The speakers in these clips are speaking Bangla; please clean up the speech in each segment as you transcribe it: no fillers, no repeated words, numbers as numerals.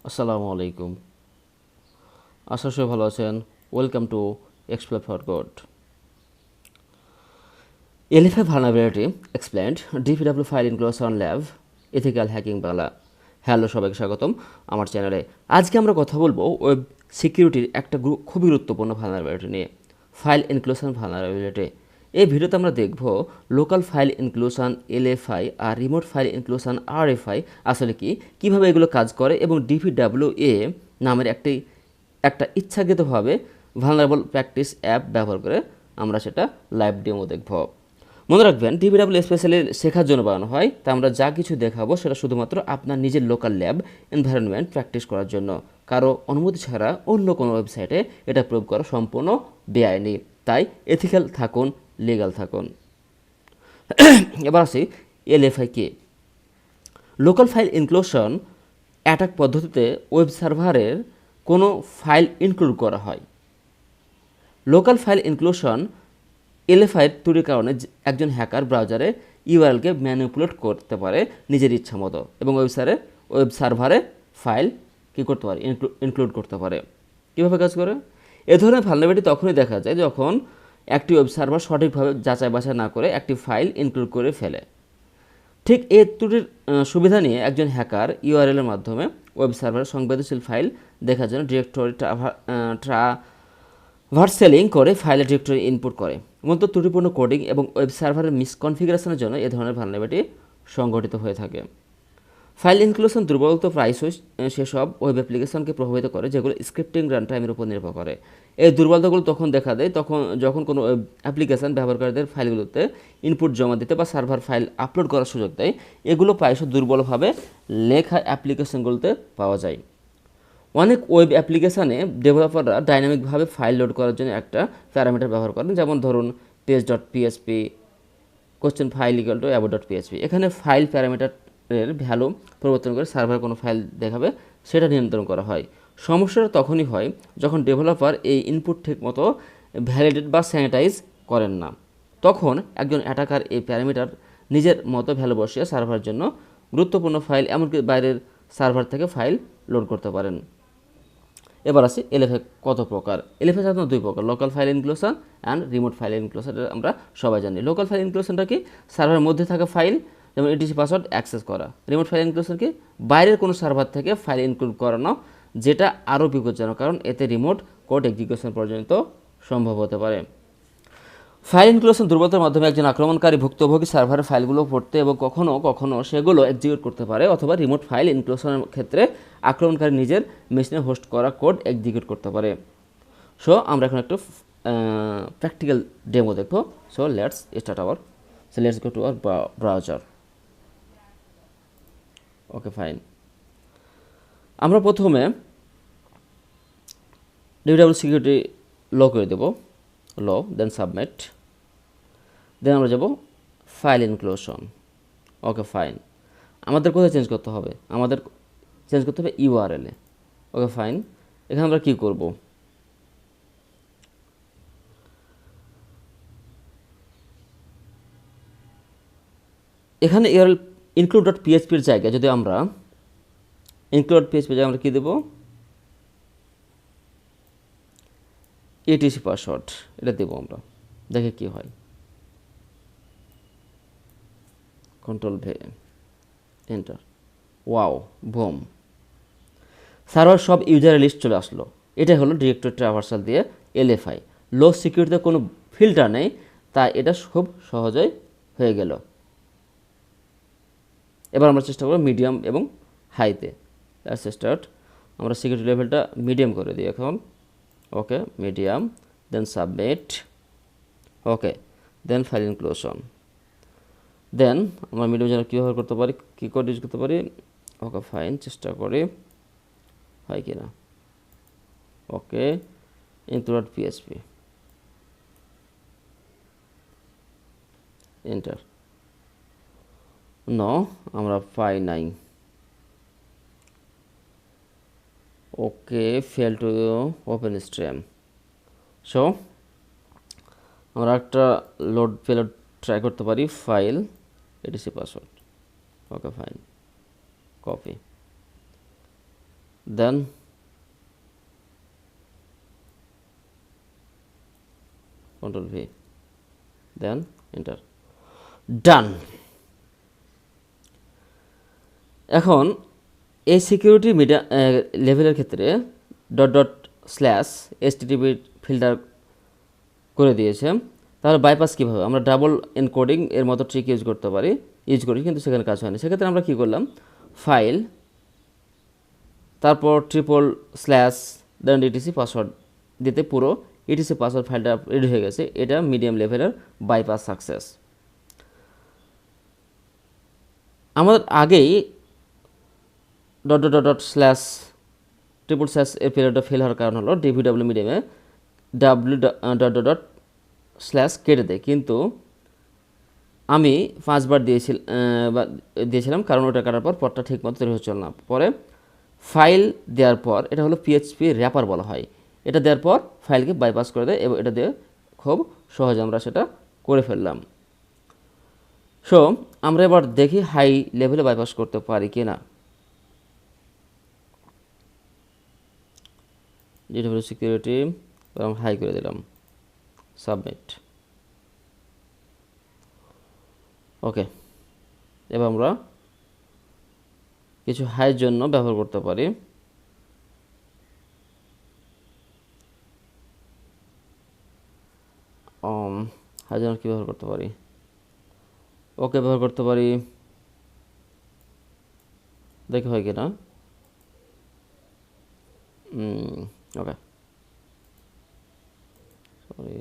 আসসালামু আলাইকুম। আশা করি ভালো আছেন। Welcome to explore for good. LFI vulnerability explained DPW file inclusion lab ethical hacking Bangla. Hello, সবাইকে স্বাগতম আমার চ্যানেলে। আজকে আমরা কথা বলবো ওয়েব সিকিউরিটির একটা খুবই গুরুত্বপূর্ণ ভালনারেবিলিটি নিয়ে, ফাইল ইনক্লুশন ভালনারেবিলিটি। এই ভিডিওতে আমরা দেখব লোকাল ফাইল ইনক্লুশন এলএফআই আর রিমোট ফাইল ইনক্লুশন আরএফআই আসলে কি, কিভাবে এগুলো কাজ করে এবং ডিপিডব্লিউএ নামের একটা ইচ্ছাকৃতভাবে ভালনারেবল প্র্যাকটিস অ্যাপ ব্যবহার করে আমরা সেটা লাইভ ডেমো দেখব। মনে রাখবেন, ডিপিডব্লিউ স্পেশালি শেখার জন্য বানানো হয়, তা আমরা যা কিছু দেখাবো সেটা শুধুমাত্র আপনার নিজের লোকাল ল্যাব এনভায়রনমেন্ট প্র্যাকটিস করার জন্য। কারো অনুমতি ছাড়া অন্য কোনো ওয়েবসাইটে এটা প্রয়োগ করা সম্পূর্ণ বেআইনি। তাই এথিক্যাল থাকুন, লিগ্যাল থাকুন। এবার আসি এলএফআই কে। লোকাল ফাইল ইনক্লুশন অ্যাটাক পদ্ধতিতে ওয়েব সার্ভারের কোনো ফাইল ইনক্লুড করা হয়। লোকাল ফাইল ইনক্লুশন এলএফআই তৈরির কারণে একজন হ্যাকার ব্রাউজারে ইউআরএলকে ম্যানিপুলেট করতে পারে নিজের ইচ্ছা মতো এবং ওয়েব সার্ভারে ফাইল কী করতে পারে, ইনক্লুড করতে পারে। কীভাবে কাজ করে? এ ধরনের ভালনারেবিলিটি তখনই দেখা যায় যখন একটি ওয়েব সার্ভার সঠিকভাবে যাচাই বাছাই না করে একটি ফাইল ইনক্লুড করে ফেলে। ঠিক এই ত্রুটির সুবিধা নিয়ে একজন হ্যাকার ইউআরএলের মাধ্যমে ওয়েব সার্ভারের সংবেদনশীল ফাইল দেখার জন্য ডিরেক্টরি ট্রাভার্সেলিং করে ফাইলের ডিরেক্টরি ইনপুট করে। মূলত ত্রুটিপূর্ণ কোডিং এবং ওয়েব সার্ভারের মিসকনফিগারেশনের জন্য এ ধরনের ভালনারেবিলিটি সংঘটিত হয়ে থাকে। ফাইল ইনক্লুশন দুর্বলতা প্রায়শই সেসব ওয়েব অ্যাপ্লিকেশনকে প্রভাবিত করে যেগুলো স্ক্রিপ্টিং রানটাইমের উপর নির্ভর করে। এই দুর্বলতাগুলো তখন দেখা দেয় যখন কোনো ওয়েব অ্যাপ্লিকেশন ব্যবহারকারীদের ফাইলগুলোতে ইনপুট জমা দিতে বা সার্ভার ফাইল আপলোড করার সুযোগ দেয়। এগুলো প্রায়শই দুর্বলভাবে লেখা অ্যাপ্লিকেশনগুলোতে পাওয়া যায়। অনেক ওয়েব অ্যাপ্লিকেশানে ডেভেলপাররা ডাইনামিকভাবে ফাইল লোড করার জন্য একটা প্যারামিটার ব্যবহার করেন, যেমন ধরুন page.php question file equal to abort.php। এখানে ফাইল প্যারামিটারের ভ্যালু পরিবর্তন করে সার্ভার কোনো ফাইল দেখাবে সেটা নিয়ন্ত্রণ করা হয়। সমস্যাটা তখনই হয় যখন ডেভেলপার এই ইনপুট ঠিকমতো ভ্যালিডেট বা স্যানিটাইজ করেন না। তখন একজন অ্যাটাকার এই প্যারামিটার নিজের মতো ভ্যালু বসিয়ে সার্ভারের জন্য গুরুত্বপূর্ণ ফাইল, এমনকি বাইরের সার্ভার থেকে ফাইল লোড করতে পারেন। এবার আসি এলএফআই কত প্রকার। এলএফআই সাধারণত দুই প্রকার, local file inclusion and remote file inclusion. আমরা সবাই জানি। লোকাল ফাইল ইনক্লুশনটা কি? সার্ভারের মধ্যে থাকা ফাইল, যেমন এটিসি পাসওয়ার্ড অ্যাক্সেস করা। রিমোট ফাইল ইনক্লুশন কি? বাইরের কোনো সার্ভার থেকে ফাইল ইনক্লুড করানো, যেটা আরও বিপজ্জনক কারণ এতে রিমোট কোড এক্সিকিউশন পর্যন্ত সম্ভব হতে পারে। ফাইল ইনক্লুশন দুর্বলতার মাধ্যমে একজন আক্রমণকারী ভুক্তভোগী সার্ভারের ফাইলগুলো পড়তে এবং কখনও কখনও সেগুলো এক্সিকিউট করতে পারে, অথবা রিমোট ফাইল ইনক্লুশনের ক্ষেত্রে আক্রমণকারী নিজের মেশিনে হোস্ট করা কোড এক্সিকিউট করতে পারে। সো আমরা এখন একটু প্র্যাকটিক্যাল ডেমো দেখব। So let's go to our browser. Okay, fine. আমরা প্রথমে ডিপিডব্লিউ সিকিউরিটি লো করে দেব, লো, দেন সাবমিট। দেন আমরা যাব ফাইল ইনক্লুশন। ওকে, ফাইন। আমাদের কোথায় চেঞ্জ করতে হবে? আমাদের চেঞ্জ করতে হবে ইউআরএলে। ওকে, ফাইন। এখানে আমরা কী করব? এখানে ইউআরএল include.php-এর জায়গায় যদি আমরা include.php আমরা কী দেব? এটিসি পাসওয়ার্ড, এটা দেবো আমরা, দেখে কি হয়। কন্ট্রোল ভে, এন্টার। ওয়াও, বুম, সার্ভার সব ইউজারের লিস্ট চলে আসলো। এটা হলো ডিরেক্টরি ট্রাভার্সাল দিয়ে এলএফআই। লো সিকিউরিটিতে কোনো ফিল্টার নেই, তাই এটা খুব সহজেই হয়ে গেল। এবার আমরা চেষ্টা করব মিডিয়াম এবং হাইতে। Let's start. আমরা সিকিউরিটি লেভেলটা মিডিয়াম করে দিই এখন। ওকে, মিডিয়াম, দেন সাবমিট। ওকে, দেন ফাইল ইনক্লুশন। দেন আমরা মিডিয়াম যেন কী ব্যবহার করতে পারি, কী কোড ইউজ করতে পারি। ওকে, ফাইন, চেষ্টা করি হয় কি না। ওকে, include.php, এন্টার। নো, আমরা পাই নাই। Okay, fail to open stream. So আমরা একটা লোড পেলোড ট্রাই করতে পারি, file ETC password. Okay, fine, copy. Then control V, then enter, done. এখন এই সিকিউরিটি মিডিয়া লেভেলের ক্ষেত্রে dot dot slash STTP filter করে দিয়েছে। তাহলে বাইপাস কীভাবে, আমরা ডাবল এনকোডিং এর মতো ট্রিক ইউজ করি, কিন্তু সেখানে কাজ হয়নি। সেক্ষেত্রে আমরা কী করলাম, ফাইল, তারপর ট্রিপল স্ল্যাশ দেন ইটিসি পাসওয়ার্ড দিতে পুরো ইটিসি পাসওয়ার্ড ফাইলটা রেডি হয়ে গেছে। এটা মিডিয়াম লেভেলের বাইপাস সাকসেস। আমাদের আগেই dot dot dot slash triple slash এর পিরিয়ডটা ফেল হওয়ার কারণ হলো ডিভিডব্লিউ মিডিয়ামে W dot dot dot slash কেটে দেয়, কিন্তু আমি 5 বার দিয়েছিলাম কারণ ওটা কাটার পর পথটা ঠিক মতো তৈরি হচ্ছিল না। পরে ফাইল দেওয়ার পর, এটা হলো পিএইচপি র্যাপার বলা হয়, এটা দেওয়ার পর ফাইলকে বাইপাস করে দেয় এবং এটা দিয়ে খুব সহজে আমরা সেটা করে ফেললাম। সো আমরা এবার দেখি হাই লেভেলে বাইপাস করতে পারি কি না। ডিডব্লিউ সিকিউরিটি হাই করে দিলাম, সাবমিট। ওকে, এবার আমরা কিছু হাইয়ের জন্য ব্যবহার করতে পারি। হাইয়ের জন্য কী ব্যবহার করতে পারি, ওকে ব্যবহার করতে পারি, দেখি হয় কিনা। ওকে, সরি,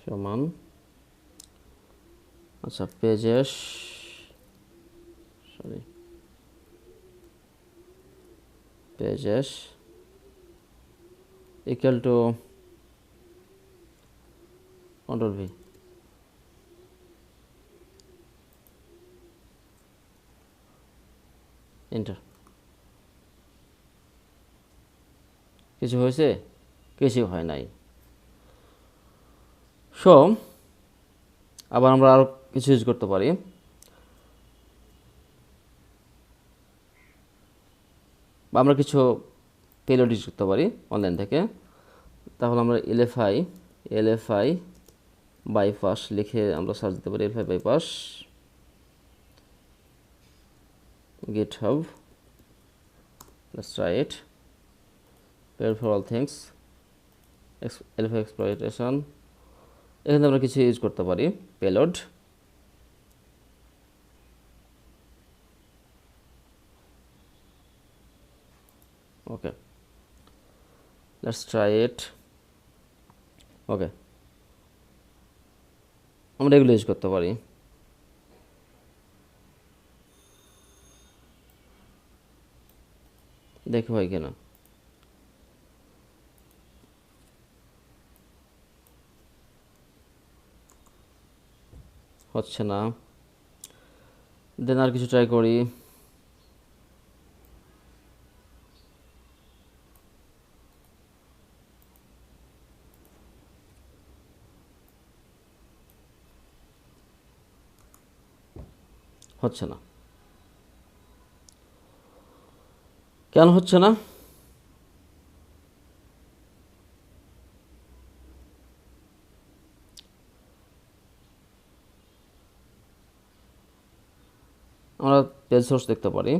সমান, আচ্ছা, pages, sorry, pages equal to control V, enter. কিছু হয়েছে? কিছু হয় নাই। সো আবার আমরা আরও কিছু ইউজ করতে পারি। বা আমরা কিছু পেলোড ইউজ করতে পারি অনলাইন থেকে। তাহলে আমরা এলএফআই বাইপাস লিখে আমরা সার্চ দিতে পারি, এলএফআই bypass GitHub, let's try it, payload for all things, LFI exploitation। এখানে আমরা কিছু ইউজ করতে পারি payload. Okay, let's try it। ওকে, আমরা এগুলো ইউজ করতে পারি। দেখি হয় কিনা। হচ্ছে না, দেন আর কিছু ট্রাই করি। হচ্ছে না, কেন হচ্ছে না? আমরা পেজ সোর্স দেখতে পারি।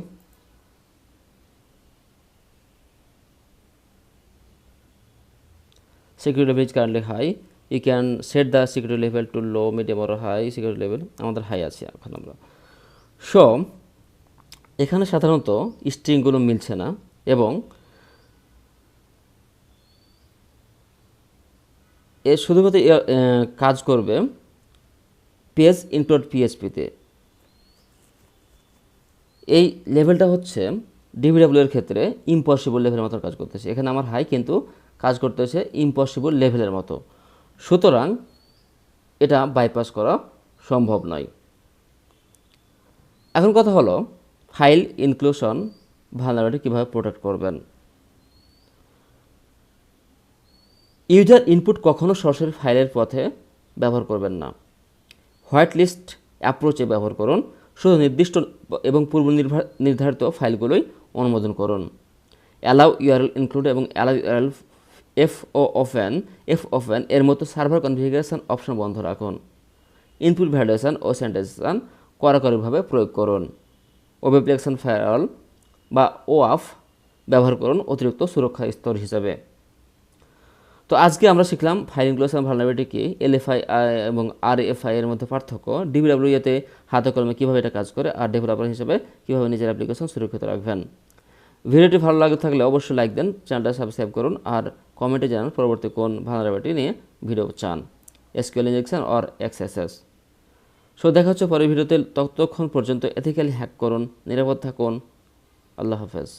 Security level is currently high, you can set the security level to low, medium or high. Security level আমাদের হাই আছে এখন আমরা। সো এখানে সাধারণত স্ট্রিংগুলো মিলছে না এবং এ শুধুমাত্র কাজ করবে পেজ ইনক্লুড পিএইচপিতে। এই লেভেলটা হচ্ছে ডিভিডব্লিউ এর ক্ষেত্রে ইম্পসিবল লেভেলের মতো কাজ করতেছে। এখানে আমার হাই, কিন্তু কাজ করতেছে ইম্পসিবল লেভেলের মতো। সুতরাং এটা বাইপাস করা সম্ভব নয়। এখন কথা হলো ফাইল ইনক্লুশন ভালনারেবিলিটি কীভাবে প্রোটেক্ট করবেন। ইউজার ইনপুট কখনও সরাসরি ফাইলের পথে ব্যবহার করবেন না। হোয়াইট লিস্ট অ্যাপ্রোচে ব্যবহার করুন। শুধু নির্দিষ্ট এবং পূর্ব নির্ধারিত ফাইলগুলোই অনুমোদন করুন। অ্যালাউ ইউআরএল ইনক্লুড এবং অ্যালাউ ইউআরএল এফ ওপেন এর মতো সার্ভার কনফিগারেশন অপশন বন্ধ রাখুন। ইনপুট ভ্যালিডেশন ও স্যানিটাইজেশন কড়াকড়িভাবে প্রয়োগ করুন। ওয়েব অ্যাপ্লিকেশন ফায়ারওয়াল বা ওআফ ব্যবহার করুন অতিরিক্ত সুরক্ষা স্তর হিসাবে। তো আজকে আমরা শিখলাম ফাইল ইনক্লুশন ভালনারেবিলিটি কি, এলএফআই এবং আরএফআই এর মধ্যে পার্থক্য, ডিবিডব্লিউএতে হাতে কলমে কীভাবে এটা কাজ করে, আর ডেভেলপার হিসেবে কীভাবে নিজের অ্যাপ্লিকেশন সুরক্ষিত রাখবেন। ভিডিওটি ভালো লাগে থাকলে অবশ্যই লাইক দেন, চ্যানেলটা সাবস্ক্রাইব করুন, আর কমেন্টে জানান পরবর্তী কোন ভালনারেবিলিটি নিয়ে ভিডিও চান, SQL injection or XSS. So দেখা হচ্ছে পরের ভিডিওতে। ততক্ষণ পর্যন্ত এথিক্যালি হ্যাক করুন, নিরাপদ থাকুন। আল্লাহ হাফেজ।